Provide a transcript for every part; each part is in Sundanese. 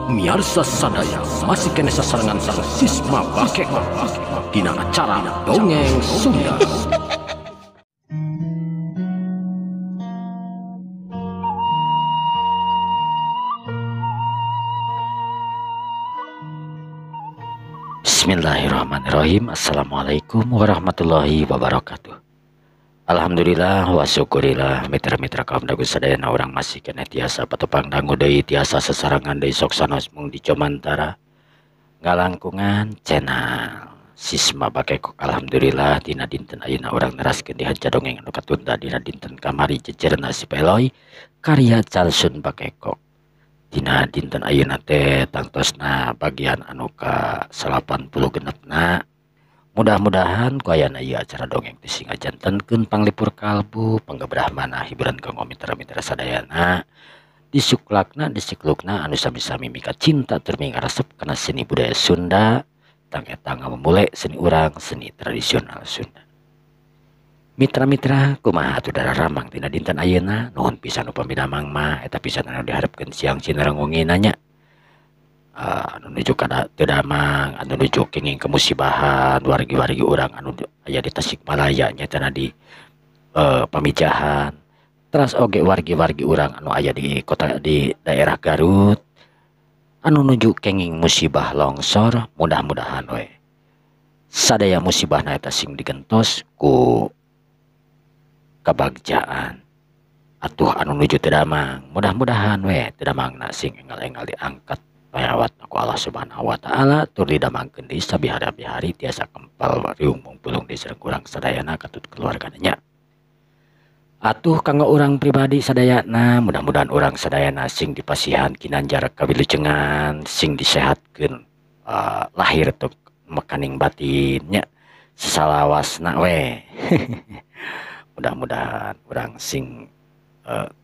Miarsa sadaya masih kena sasarangan sang sisma bakek dina acara Dongeng Sunda. Bismillahirrahmanirrahim. Assalamualaikum warahmatullahi wabarakatuh. Alhamdulillah wa syukurillah mitra-mitra kaum dagu sadayana orang masih kena tiasa patupang dangu deui tiasa sesarangan deui sok sanos mung dicomantara ngalangkungan channel Sisma Bakekok. Alhamdulillah dina dinten ayeuna urang neraskeun di hanca dongeng anu katunda dina dinten kamari jejerna si Peloy karya Calsun Bakekok. Dina dinten ayeuna teh tangtosna bagian anu ka 80 genepna. Mudah-mudahan ku aya ieu acara dongeng teh sing ngajantenkeun panglipur kalbu panggebrah manah hiburan kanggo mitra-mitra sadayana disuklakna disiklukna anu sami-sami mika cinta tur mingarasep kana seni budaya Sunda tang eta ngamumule seni urang seni tradisional Sunda. Mitra-mitra kumaha atuh dararamang dina dinten ayeuna nuhun pisan upami damang mah eta pisan anu diharepkeun siang cinerengongi nanya anu nuju kada teu damang anu nuju kenging kemusibahan wargi-wargi urang anu aya di Tasikmalaya nyatana di pamijahan teras oge wargi-wargi urang anu aya di kota di daerah Garut anu nuju kenging musibah longsor mudah-mudahan we sadaya musibahna eta sing digentos ku kabagjaan atuh anu nuju teu damang mudah-mudahan we teu damangna sing enggal-enggal diangkat payawat aku Allah Subhanahu wa taala tur didamangkeun deui sabihari-bihari tiasa kempal riung mumpulung di sareng urang sadayana katut keluarganya. Atuh kanggo urang pribadi sadayana mudah-mudahan urang sadayana sing dipasihan kinanjar kawilujengan sing disehatkeun lahir tuk mekaning batinnya sesalawasna we. Mudah-mudahan urang sing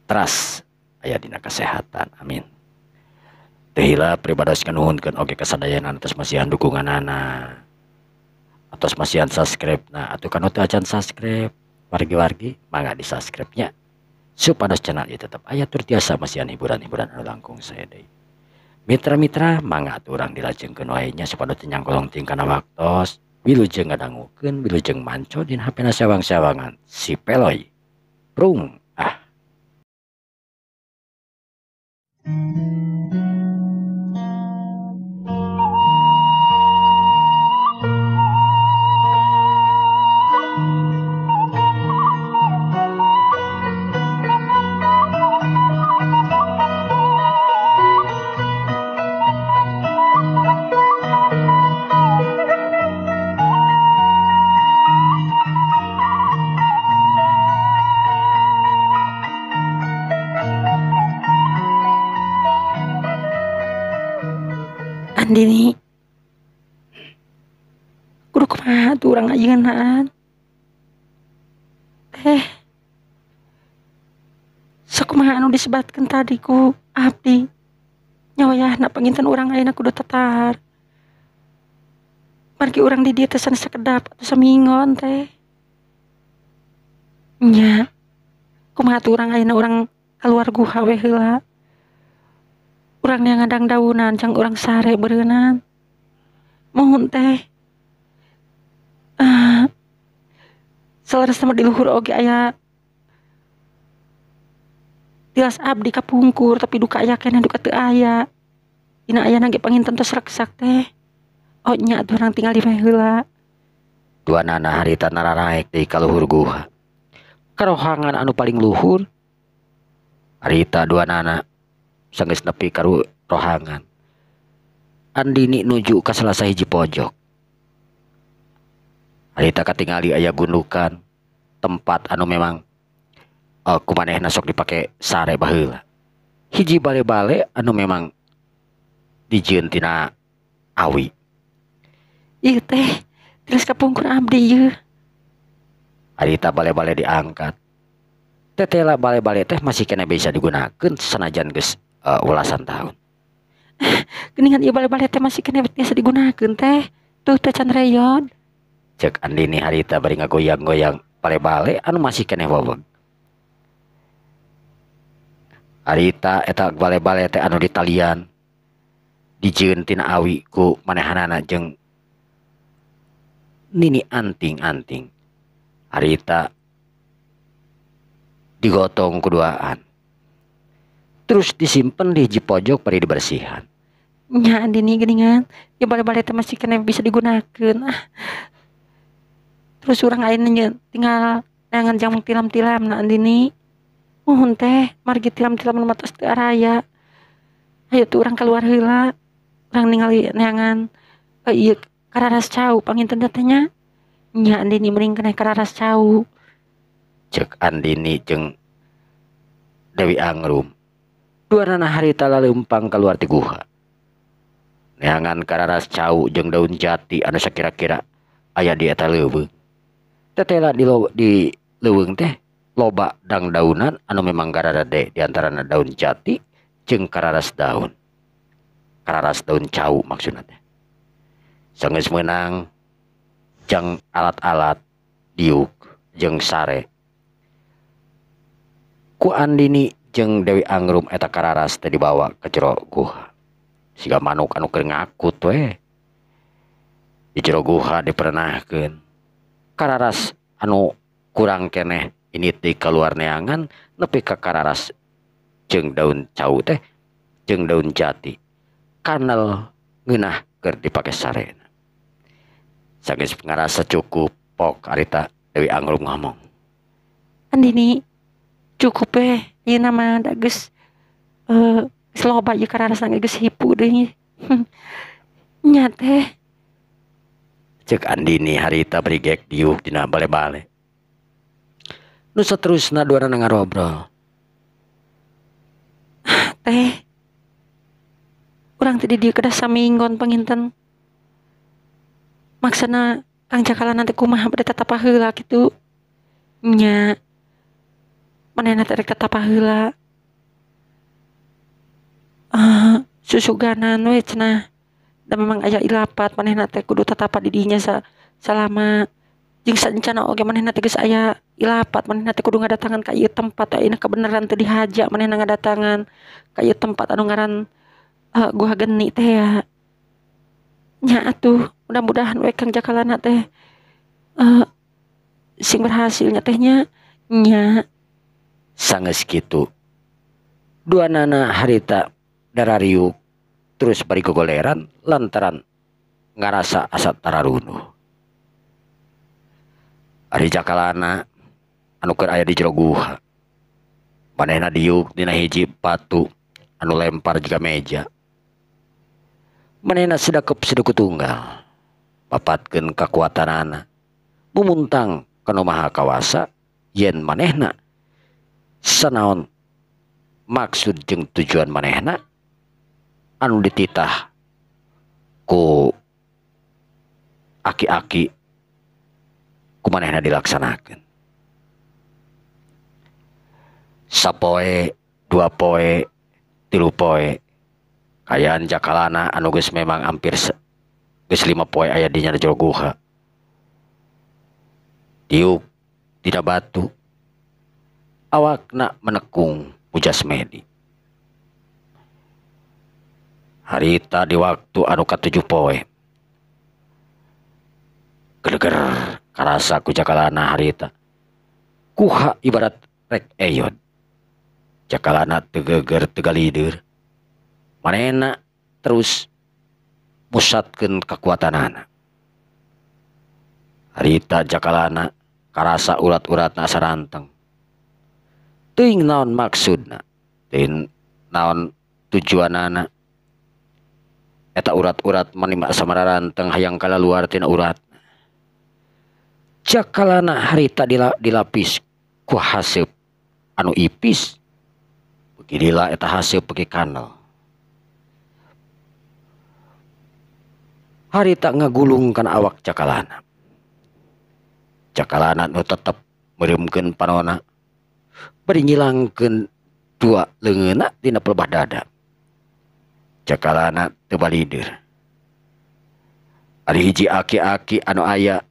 teras aya dina kesehatan amin. Tehila pribadoskeun nuhunkeun oge kasadayanan atas masihan dukunganana atas masihan subscribe-na atuh kanu teu acan subscribe wargi-wargi mangga di subscribe-nya supados channel ieu tetep aya tur tiasa masihan hiburan-hiburan anu langkung saya deui. Mitra-mitra mangga atuh urang dilajengkeun wae nya supados teu nyangkolong ting kana waktos wilujeng ngadangukeun wilujeng manco dina HP-na sawang-sawangan si Peloy. Prung Andini kudu kumaha tuh urang ayeunaan teh sakumaha anu disebatkeun tadi ku abdi nyawayahna panginten urang ayeuna kudu tatar margi urang di dieu teh sanes sakedap atuh samingon teh nya kumaha tuh urang ayeuna urang kaluar guha we heula urang yang ngadang daunan jang urang sare beureunan mohon teh salerosna di luhur oge aya tilas abdi kapungkur tapi duka aya keneh duka teu aya dina ayana ge panginten tos reksak teh nya atuh urang tinggal di heula duanana harita nararaek deui ka luhur guha karohangan anu paling luhur harita duanana sanggeus nepi ka rohangan Andini nuju ka salah sahiji pojok harita katingali aya gundukan tempat anu memang kumanehna sok dipake sare baheula hiji bale-bale anu memang dijieun tina awi ieu teh terus kapungkur abdi ieu harita bale-bale diangkat tetela bale-bale teh masih kena bisa digunakeun sanajan geus ulasan tahun. Geningan ieu bale-bale teh masih kena biasa digunakeun teh. Tuh teh can reyon. Cek Andini harita bari ngagoyang-goyang bale-bale anu masih kena weweg. Harita eta bale-bale teh anu di talian dijieun tina awi ku manehanana jeung nini anting-anting. Harita digotong kuduaan. Terus disimpan di hiji pojok bari dibersihan. Nya Andini geuningan, ya bale-bale teh masih kena bisa digunakeun. Terus urang ayeuna tinggal neangan jang tilam-tilamna Andini. Muhun teh margi tilam-tilam nu matos teu araya. Hayu tuh urang keluar heula. Urang ningali neangan ieu kararas cau panginten teh nya. Nya Andini mending kena kararas cau. Cek Andini jeung Dewi Angrum. Duanana harita laleumpang keluar ti guha. Neangan kararas cau jeung daun jati anu sakira-kira aya di eta leuweung. Tetela di leuweung teh loba dang-daunan anu memang gararade di antarana daun jati jeung kararas daun. Kararas daun cau maksudna teh. Sageus meunang jang alat-alat diuk jeung sare. Ku Andini jeung Dewi Angrum eta kararas teh dibawa ke jero guha. Siga manuk anu keur ngakut we. Di jero guha diperenahkeun. Kararas anu kurang keneh ini teh keluar neangan nepi ka kararas jeung daun cau teh jeung daun jati. Kanal ngeunah keur dipake sarena. Sageus ngarasa cukup pok harita Dewi Angrum ngomong. Andini cukup ieu mah da geus geus loba ieu kararasan geus hipu deui. Nya teh. Cek Andini harita brigek diuk dina bale-bale. Nu saterusna duanana ngarobrol. Teh. Urang teh di dieu kedah saminggon panginten. Maksana Kang Jakalan nanti kumaha bade tatapa heula kitu. Nya. Manehna teh rek tatapa heula. Susuganan we cenah. Da memang aya ilapat manehna teh kudu tatapa di dinya salama jeung saencana oge manehna teh geus aya ilapat manehna teh kudu ngadatangan ka ieu tempat ayeuna kebeneran teu dihaja manehna ngadatangan ka ieu tempat anu ngaran Guha Geni teh ya. Nya atuh mudah-mudahan we Kang Jakalana teh sing berhasilnya tehnya nya. Sangeus kitu duanana harita darariuk terus bari gogoleran lantaran ngarasa asa tararunuh. Ari Jakalana anu keur aya di jero guha. Manehna diuk dina hiji batu anu lempar jiga meja. Manehna sedekep tunggal. Papatkeun kakuatanana. Mumuntang kana maha kawasa yen manehna sanaon maksud jeung tujuan manehna anu dititah ku aki-aki ku manehna dilaksanakeun. Sapoe, dua poe, tilu poe kayaan Jakalana anu geus memang hampir geus 5 poe aya di jero guha. Diuk tina batu awakna menekung pujas medi. Harita di waktu anu ka-7 poe. Geger karasa ku Jakalana harita. Guha ibarat rek eyod. Jakalana teu geger teu galideur. Manehna terus musatkeun kakuatanana. Harita Jakalana karasa urat-uratna saranteng. Teuing naon maksudna, teuing naon tujuanana. Eta urat-urat manima samararanteng hayang kalaluar tina urat. Jakalana harita dilapis ku haseup anu ipis. Beginilah eta haseup pake kanal. Harita ngagulungkan awak Jakalana. Jakalana nu tetep mereumkeun panonna. Bari ngilangkeun 2 leungeunna dina pelebah dada. Jakalana teu balideur. Ari hiji aki-aki anu aya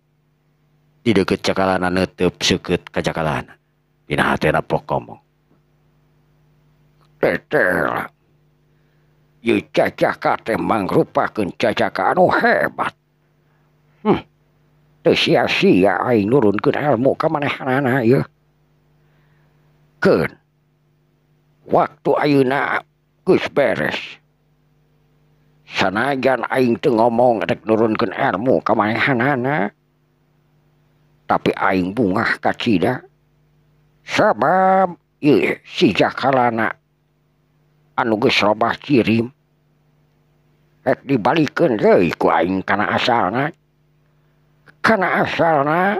di deukeut Jakalana neuteub seukeut ka Jakalana. Dina hatena pok ngomong. Tetel. Ieu Jajaka teh mangrupakeun Jajaka anu hebat. Teu sia-sia aing nurunkeun ilmu ka manehanana ieu. Keun. Waktu ayeuna geus beres. Sanajan aing teu ngomong rek nurunkeun ilmu ka manehanana, tapi aing bungah ka cida. Sabab ieu si Jakalana anu geus robah kirim rek dibalikeun deui ku aing kana asalna. Kana asalna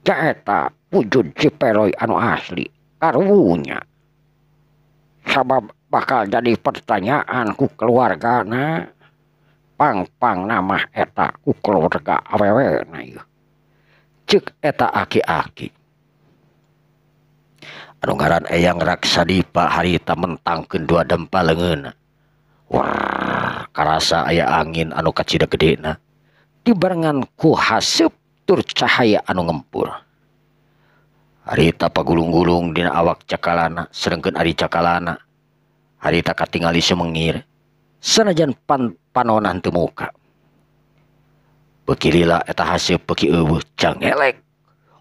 nyaeta wujud Cipeloy anu asli karunya. Sabab bakal jadi pertanyaan ku keluargana, pang nama eta ku keluarga awewena ieu. Ceuk eta aki-aki anu ngaran Eyang Raksadipa harita mentangkeun dua dempa leungeunna. Wah, karasa aya angin anu kacida gedena dibarengan ku haseup tur cahaya anu ngempur. Harita pagulung-gulung dina awak Cakalana, sedengkeun ari Cakalana harita katingali sumengir sanajan panonan teu muka. Beuki lila eta haseup beuki eueuh cangelek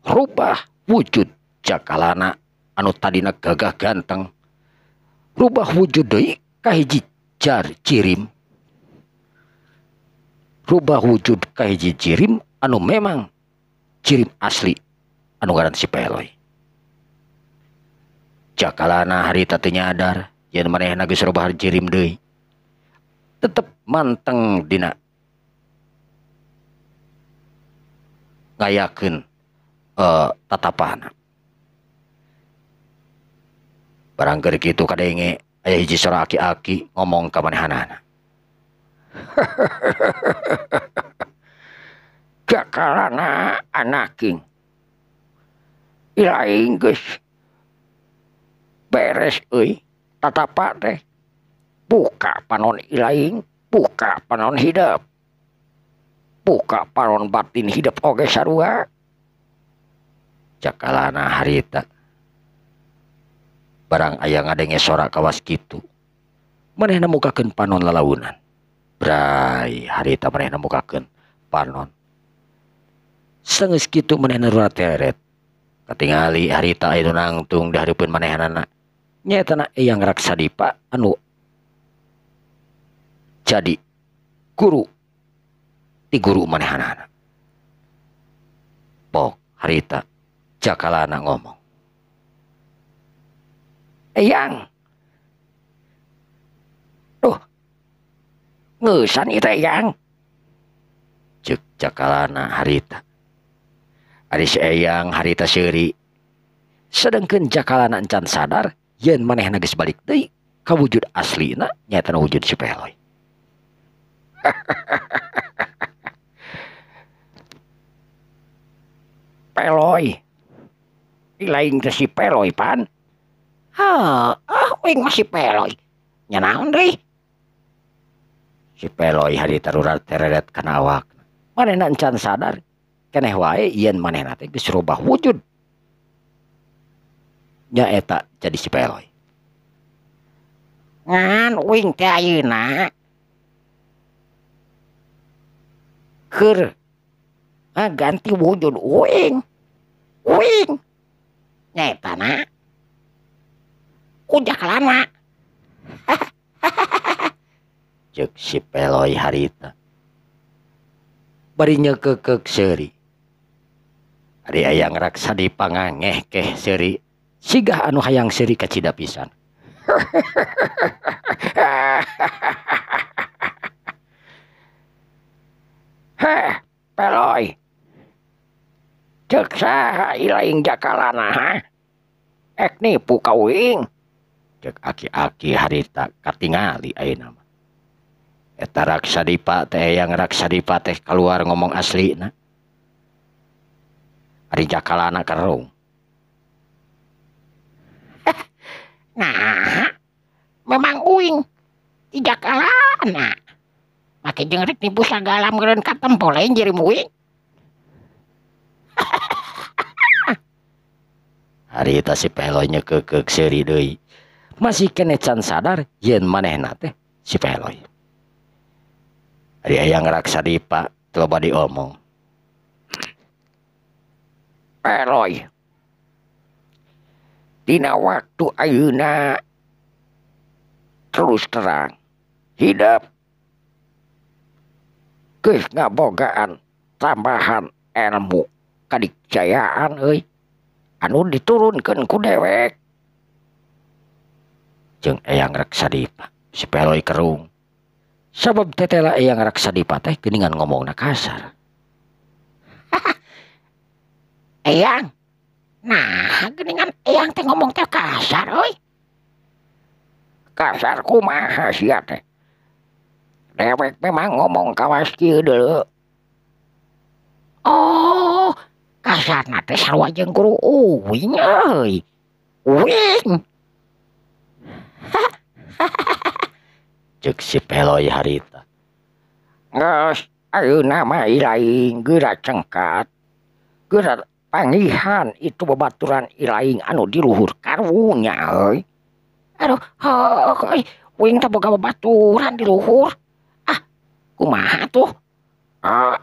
rubah wujud Cakalana anu tadina gagah ganteng rubah wujud deui ka hiji cirim. Rubah wujud ka hiji cirim anu memang cirim asli anu ngaran Cipeloy. Cakalana harita teu nyadar yen manehna geus robah cirim deui. Tetep manteng dina ngayakeun tatapana. Barang keur kitu kadenge aya hiji sora aki-aki ngomong ka manehanana. Cakalana anaking ilaing geus beres euy tatapa teh. Buka panon ilaing, buka panon hidup, buka panon batin hidup oge sarua. Cakalana harita barang aya ngadenge sora kawas kitu manehna mukakeun panon lalaunan. Brai harita manehna mukakeun panon. Sageus kitu manehna rurateret katingali harita aya nu nangtung di hareupeun manehanana nyaetana Eyang Raksadipa anu jadi guru ti guru manehanana. Pok harita Cakalana ngomong, Eyang, ngeusan itu Eyang. Ceuk Cakalana harita. Ari si Eyang harita seuri. Sedengkeun Cakalana encan sadar yen manehna geus balik deui ka wujud aslina nyaeta wujud Cipeloy. Peloy. Ilaing teh si Peloy pan. Wing masih Peloy. Nya naon deui? Si Peloy harita rurateret kana awak. Manehna encan sadar keneh wae yen manehna teh geus robah wujud. Nya eta jadi si Peloy. Ngan wing teh ayeuna keur ganti wujud wing. Nyaeta na ku Jakalana. Ceuk si Peloy harita. Bari nyeukeukeuk seuri. Ari Eyang Raksadipa ngangehkeh seuri. Sigah anu hayang seuri kacida pisan. Peloy. Ceuk saha ilaing Jakalana ha? Ek nipu ka wing. Ceuk aki-aki harita katingali ayeuna mah. Eta Raksadipa teh Eyang Raksadipa teh keluar ngomong aslina. Ari Jakalana kerung. Nah, memang uing di Jakalana. Make jeung rek nipu sagala meureun katempo lain jirim uing. Harita si Peloy nyeukeukeuk seuri deui. masih kene can sadar yen manehna teh si Peloy. Ari aya ngraksa dipa coba diomong. Peloy. Dina waktu ayeuna terus terang hidup geus ngabogaan tambahan ilmu kadikjayaan euy anu diturunkeun ku dewek. Jeung eyang reksa dipa si Peloy kerung. Sabab tetela eyang reksa dipa teh geuningan ngomongna kasar. Eyang, nah geuningan eyang teh ngomong teh kasar euy. Kasar kumaha sia teh? Dewek memang ngomong kawas kieu deuleu. Oh, kasarna teh sarua jeung guru uwing euy. Uwing. Cek si Peloy harita. Geus ayeuna mah ilaing geura cengkat. Geura pangihan itu babaturan ilaing anu di luhur karunya euy. Aduh, heuh, uing teh boga babaturan di luhur. Ah, kumaha tuh?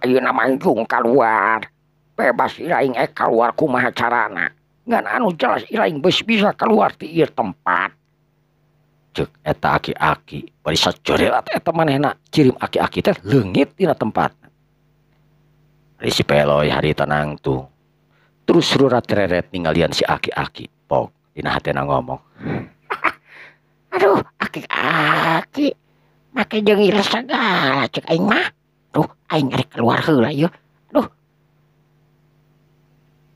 Ayeuna mah jung kaluar. Bebas ilaing kaluar kumaha carana. Ngan anu jelas ilaing geus bisa keluar ti ieu tempat. Cek eta aki-aki bari sacorelat eta manehna cirim aki-aki teh leungit dina tempat. Ari si Peloy harita nangtung. Terus sururat tereret ninggalian si aki-aki. Pog dina hatena ngomong. Aduh, aki-aki make jeung ieu sagala cek aing mah. Duh, aing rek keluar heula ieu. Aduh.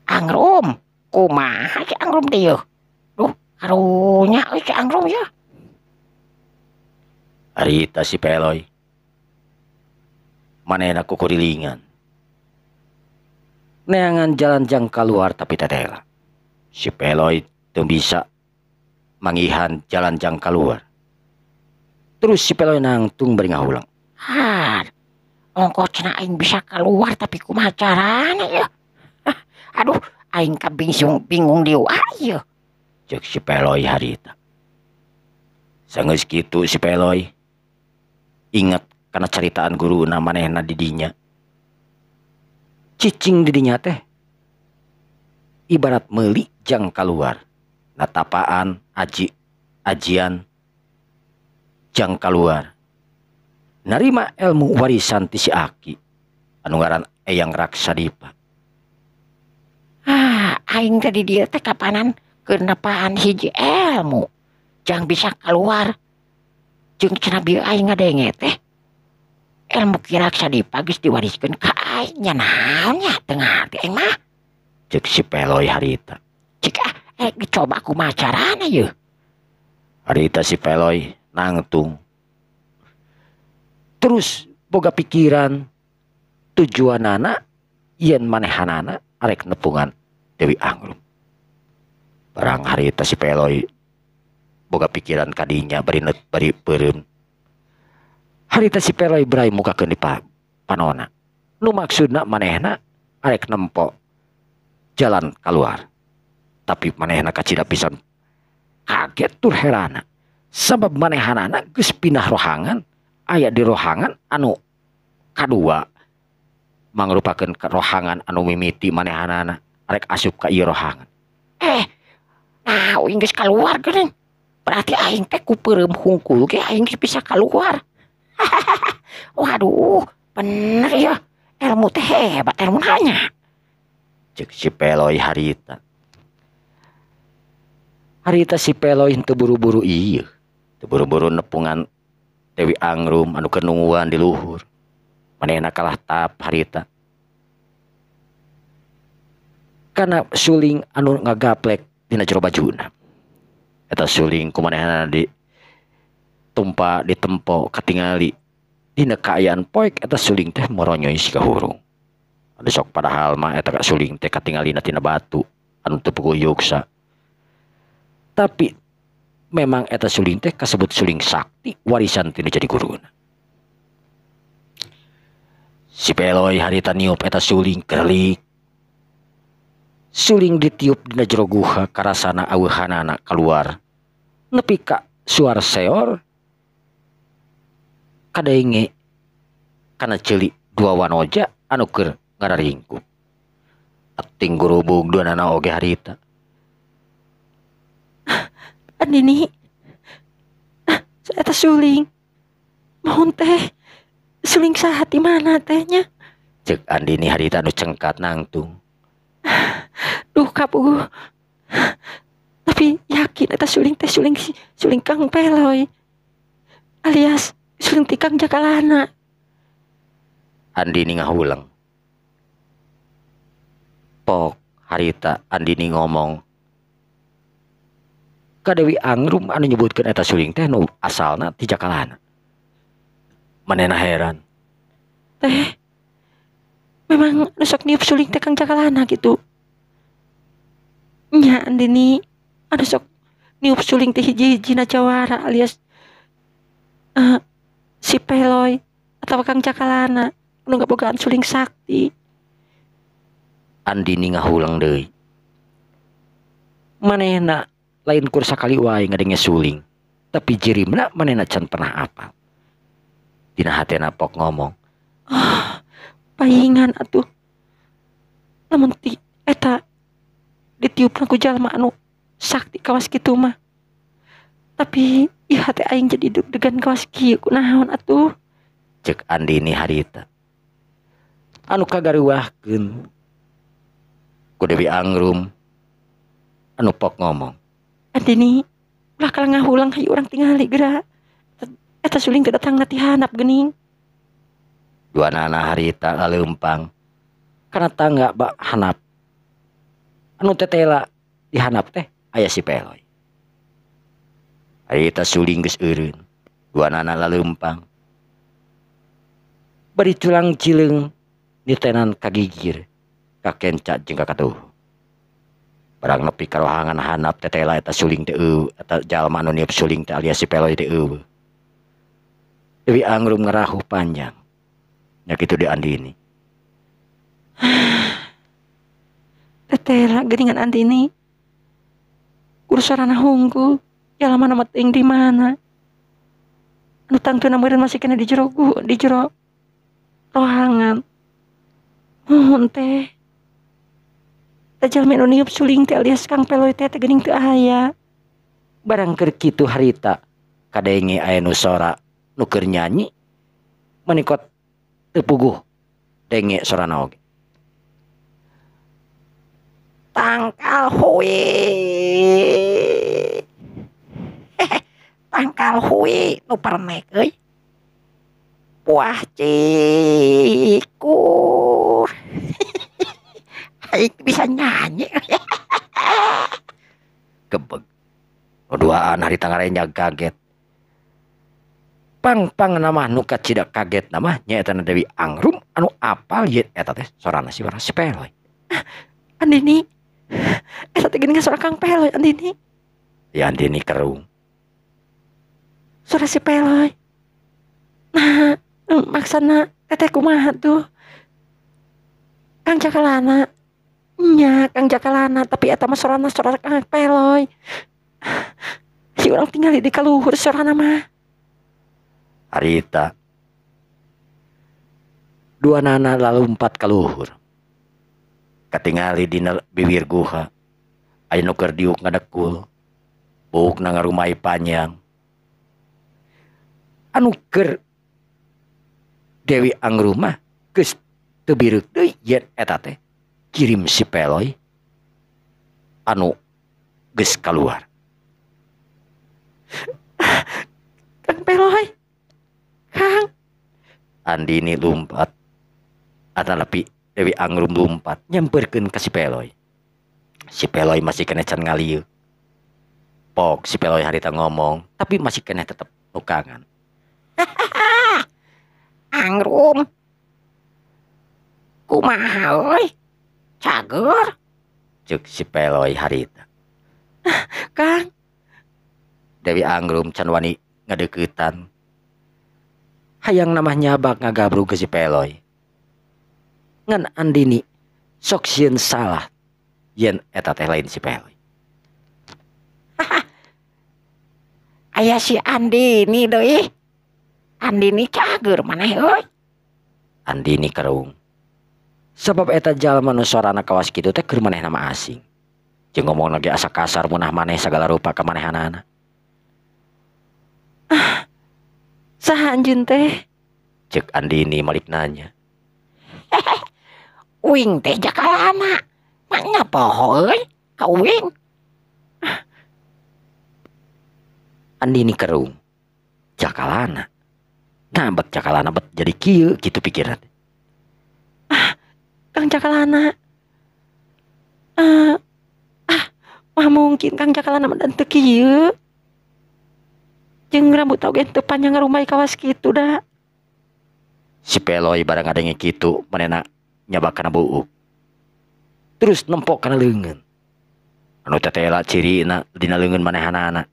Angrum, kumaha si Angrum teh ieu? Duh, karunya euy si Angrum ieu. Harita si Peloy. Manehna kukurilingan. Neangan jalan jang keluar tapi tetela. Si Peloy teu bisa mangihan jalan jang keluar. Terus si Peloy nangtung bari ngahulang. Ongkosna aing bisa keluar tapi kumaha carana ya? Aduh, aing bingung dieu ayeuna. Cek si Peloy harita. Sageus kitu si Peloy inget karena ceritaan guruna manehna di dinya. Cicing di dinya teh ibarat meuli jang keluar. Natapaan ajian jang keluar. Narima ilmu warisan ti si Aki anu ngaran Eyang Raksadipa. Aing tadi dieu teh kapanan keunapaan hiji ilmu jang bisa keluar. Jeung cenah bieu aing ngadenge teh ilmu Ki Raksadipa geus diwariskeun ka aing nya naon nya teu ngarti aing mah. Cek si Peloy harita. Cik coba kumaha carana yeuh. Harita si Peloy nangtung. Terus boga pikiran tujuanana yen manehanana arek nepungan Dewi Angrum. Barang harita si Peloy boga pikiran kadinya bari peureum. Harita si Peloy berai mukakeun di panona. Nu maksudna manehna arek nempo jalan keluar. Tapi manehna kacida pisan kaget tur herana. Sabab manehanana geus pindah rohangan. Aya di rohangan anu kadua mangrupakeun rohangan anu mimiti manehanana arek asup ka ieu rohangan. Nah uing geus kaluar geuning. Berarti aing teh ku peureum hungkul ge aing geus bisa kaluar. Waduh, bener ya. Ilmu teh hebat ilmu nanya. Cek si Peloy harita. Harita si Peloy teu buru-buru ieu. Teu buru-buru nepungan Dewi Angrum anu kenunguan di luhur. Manehna kalah tahap harita. Kana suling anu ngagaplek dina jero bajuna. Eta suling kumanehna di tumpa ditempo katingali dina kaayaan poek eta suling teh moronyoy si kahurung. Anu sok padahal mah eta suling teh katingalina tina batu anu teu puguyuksa. Tapi memang eta suling teh kasebut suling sakti warisan tina jadi guruna. Si Peloy harita niup eta suling kerlik. Suling ditiup dina jero guha karasana aweuhanana keluar. nepi ka suara seor kadaenge kana ceuli dua wanoja anu keur ngararingkuk. Ating gurubug dua nana oge harita. Andini, saya teh suling. Mohon teh, suling sahat di mana tehnya? Cek Andini harita anu cengkat nangtung. Duh kapuguh. Tapi yakin eta suling teh suling Kang Peloy. Alias suling ti Kang Jakalana. Andini ngahulang. Pok harita Andini ngomong. Ka Dewi Angrum anu nyebutkeun eta suling teh nu asalna ti Jakalana. Manehna heran. Teh, memang nusok niup suling teh Kang Jakalana gitu. Nya Andini, anu sok niup suling teh hiji-hijina jawara alias si Peloy atau Kang Jakalana anu ngabogaan suling sakti. Andini ngahulang deui. Manehna lain kur sakali wae ngadenge suling, tapi jirimna manehna can pernah apal. Dina hatena Pok ngomong, Paingan atuh. Lamun ti eta ditiupna ku jalma anu sakti kawas kitu mah. Tapi ieu hate aing jadi deg-degan kawas kieu kunaon atuh. cek Andini harita. Anu kagaruahkeun ku Dewi Angrum anu Pok ngomong. Andini, ulah kala ngahulang hayu urang tingali geura. Eta suling teu datangna ti handap geuning. Dua nana harita laleumpang kana tangga bak hanap. Anu tetela di hanap teh aya si Peloy. Harita suling geus eureun. Dua nana laleumpang. Bari tulang cileung nitenan kagigir ka kenca jeung ka katuh. Barang nepi ka rohangan hanap tetela eta suling teh eta jalma anu niup suling teh alias si Peloy teh Dewi Angrum ngerahuh panjang. Nya kitu di Andini. Tetela geuningan Andini. Kursorana hungkul, jalma nama teuing di mana. Anu tangtuna meureun masih kena di jero rohangan. Nuhun teh. Da jalma anu niup suling teh alias Kang Peloy teh geuning teu aya. Barang keur kitu harita kadenge aya nu sora nu keur nyanyi manikot teu puguh denge sorana oge. Tangkal hui. Tangkal hui nu permek euy. Puah cikur. Aing bisa nyanyi. Gebeg. Duaan harita ngarenjag kaget. Pang nama nu kacida kaget nama nyaeta Dewi Angrum anu apal ieu eta teh sorana si Peloy. Andini. Eta teh geuningan suara Kang Peloy Andini. Ya Andini kerung. Suara si Peloy. Nah, maksana teteh kumaha tuh? Kang Jakalana. Nya, Kang Jakalana, tapi eta mah suara Kang Peloy. Si urang tinggal di kaluhur suarana mah. Harita. Dua nana lalu empat kaluhur. Katingali dina bibir guha. Aya nu keur diuk ngadekul. Buukna ngarumai panjang. Anu keur Dewi Angrum mah geus teu bireuk deui yen eta teh kirim si Peloy anu geus kaluar. Kang Peloy. Kang. Andini lumpat. Atanapi Dewi Angrum lumpat nyamperkeun ka si Peloy. Si Peloy masih kena can ngalieu. Pok si Peloy harita ngomong, tapi masih kena tetep nukangan. Angrum. Kumaha euy? Cager. Cek si Peloy harita. Kang. Dewi Angrum can wani ngadeuketan. Hayang namanya bak ngagabru ke si Peloy. Ngan Andini sok sieun salah yen eta teh lain si Peloy. Aya si Andini deui. Andini cager maneh euy. Andini kerung. Sebab eta jalma nu sorana kawas kitu teh keur maneh nama asing. Jeung ngomong lagi asa kasar munah maneh sagala rupa ka manehanana. Saha anjeun teh? Cek Andini malik nanya. Uing teh jakalana. Maknya poho euy, ka uing. Andini kerung. Jakalana. Nah, bet jakalana bet jadi kieu gitu pikiran. Kang Jakalana. Mah mungkin Kang Jakalana mah teu kieu. Jeung rambut oge teu panjang ngarumai kawas kitu da. Si Peloy barang ngadenge kitu manehna nyabak kana buuk. Terus nempok kana leungeun. Anu tetela cirina dina leungeun manehanana.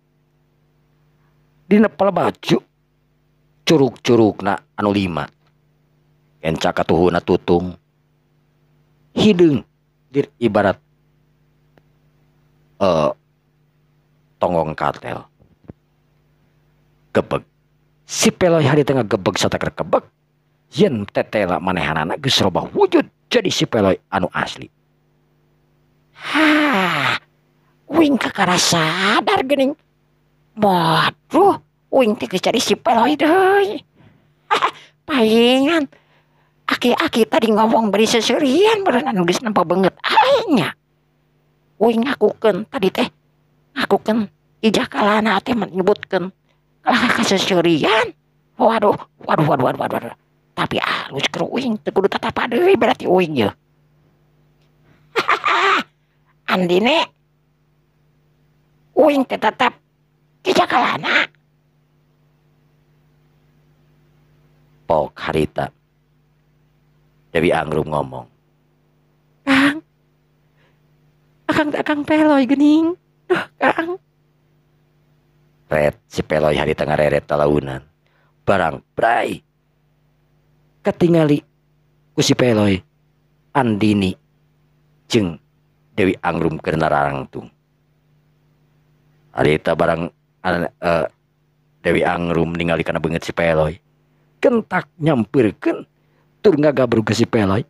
Dina pala baju curug-curugna anu 5. Encak katuhuna tutung. Hideung ibarat tonggong kartel. Gebeg. Si Peloy hari tengah gebeg sateker kebeg. Yen tetela manehanana geus robah wujud jadi si Peloy anu asli. Uing kakara sadar geuning. Waduh, uing teh geus jadi si Peloy deui. Palingan aki-aki tadi ngomong beri seseurian berenang geus nampak banget aingnya. Uing ngakukeun tadi teh. Ngakukeun di Jakalana teh menyebutkeun kalah kaseseurian. Waduh. Tapi halus keur uing teu kudu tatapa deui berarti uing ye. Andine. Uing teh tetep di Jakalana. Pok harita. Dewi Angrum ngomong. Akang Peloy geuning. Duh, Kang. Red si Peloy hari tengah reret talaunan. Barang bray. Ketingali ku si Peloy. Andini. Jeung Dewi Angrum keur narangtung. Harita barang Dewi Angrum ningali kana beungeut si Peloy. Kentak nyampeurkeun tur ngagabrug ke si Peloy.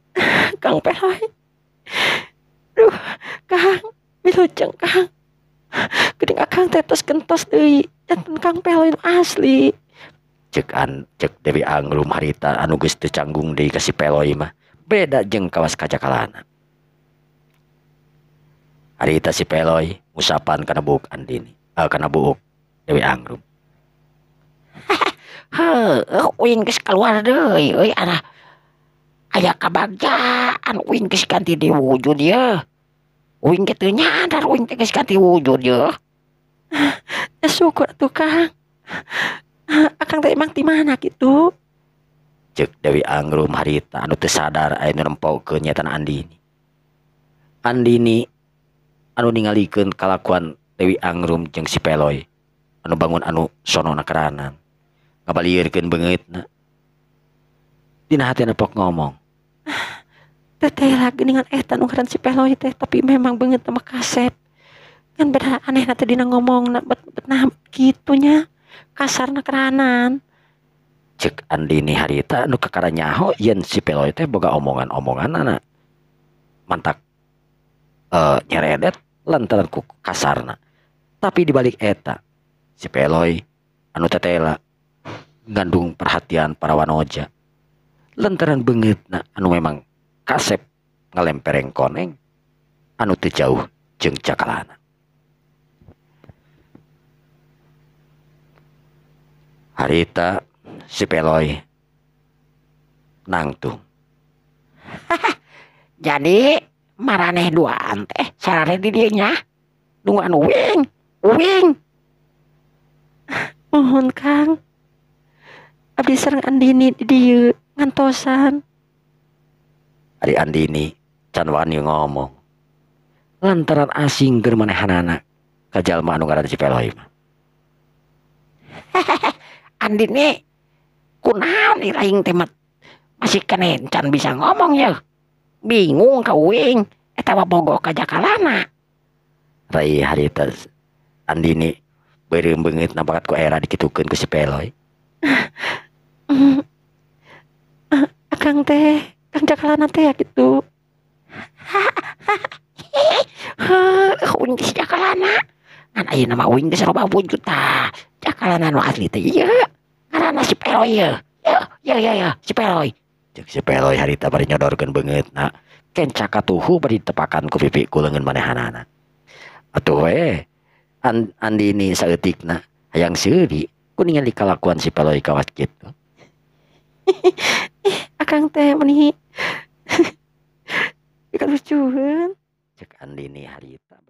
Kang Peloy. Duh, Kang, wilujeng Kang. Geuning akang teh tos kentos deui. Janten Kang Peloy asli. Cek Dewi Angrum harita anu geus teu canggung deui ka si Peloy mah beda jeung kawas kajakalana. Harita si Peloy ngusapan kana buuk Andini, kana buuk Dewi Angrum. Uing geus kaluar deui euy ana. Aya kabagjaan uing geus ganti di wujud ye. Uing teu nyadar uing teh geus ganti wujud ye. Ya syukur atuh Kang. Akang teh emang di mana kitu? Cek Dewi Angrum harita anu teu sadar aya nu nempaukeun nya tanah Andini. Andini anu ningalikeun kalakuan Dewi Angrum jeung si Peloy anu bangun anu sonona keranan. Ngabalieureun beungeutna. Dina hatena pok ngomong. Tetela geuningan eta nu ngaran si Peloy teh tapi memang beungeut mah kasep. Kan beda anehna teh dina ngomongna bet-betna kitu nya. Kasarna keranan. Cek Andini harita anu kakara nyaho yen si Peloy teh boga omongan-omonganna mantak nyeredet lantaran ku kasarna. Tapi dibalik eta si Peloy anu tetela ngandung perhatian para wanoja. Lantaran beungeutna anu memang kasep ngalempereng koneng anu teu jauh jeung Jakalana. Harita si Peloy nangtung. Jadi maraneh duaan teh sarare di dieu nya. Dungan uing. Mohon Kang. Abdi sareng Andini di dieu ngantosan. Ari Andini can wani ngomong. Lantaran asing keur manehanana ka jalma anu ngaran si Peloy mah. Andini kunaon ieu aing teh masih kene can bisa ngomong ya. Bingung ka uing eta mah bogoh ka Jakalana. Rai harita Andini Beureum beungeut na bakat ku era dikitukeun ku si Peloy. Mm, Akang teh, Kang Jakalana teh ya gitu. Uing geus Jakalana. Ngan ayeuna mah uing geus loba wujud tah. Jakalana nu asli teh ieu. Ngaranna si Peloy ye. Ya, si Peloy. Cek si Peloy harita bari nyodorkeun beungeutna. Kenca katuhu bari tepakan ku pipi ku leungeun manehanana. Atuh we, andini saeutikna hayang seuri kuningan di kalakuan si Peloy kawas kitu. Akang teh meuni. Ika lucueun. Cek andini harita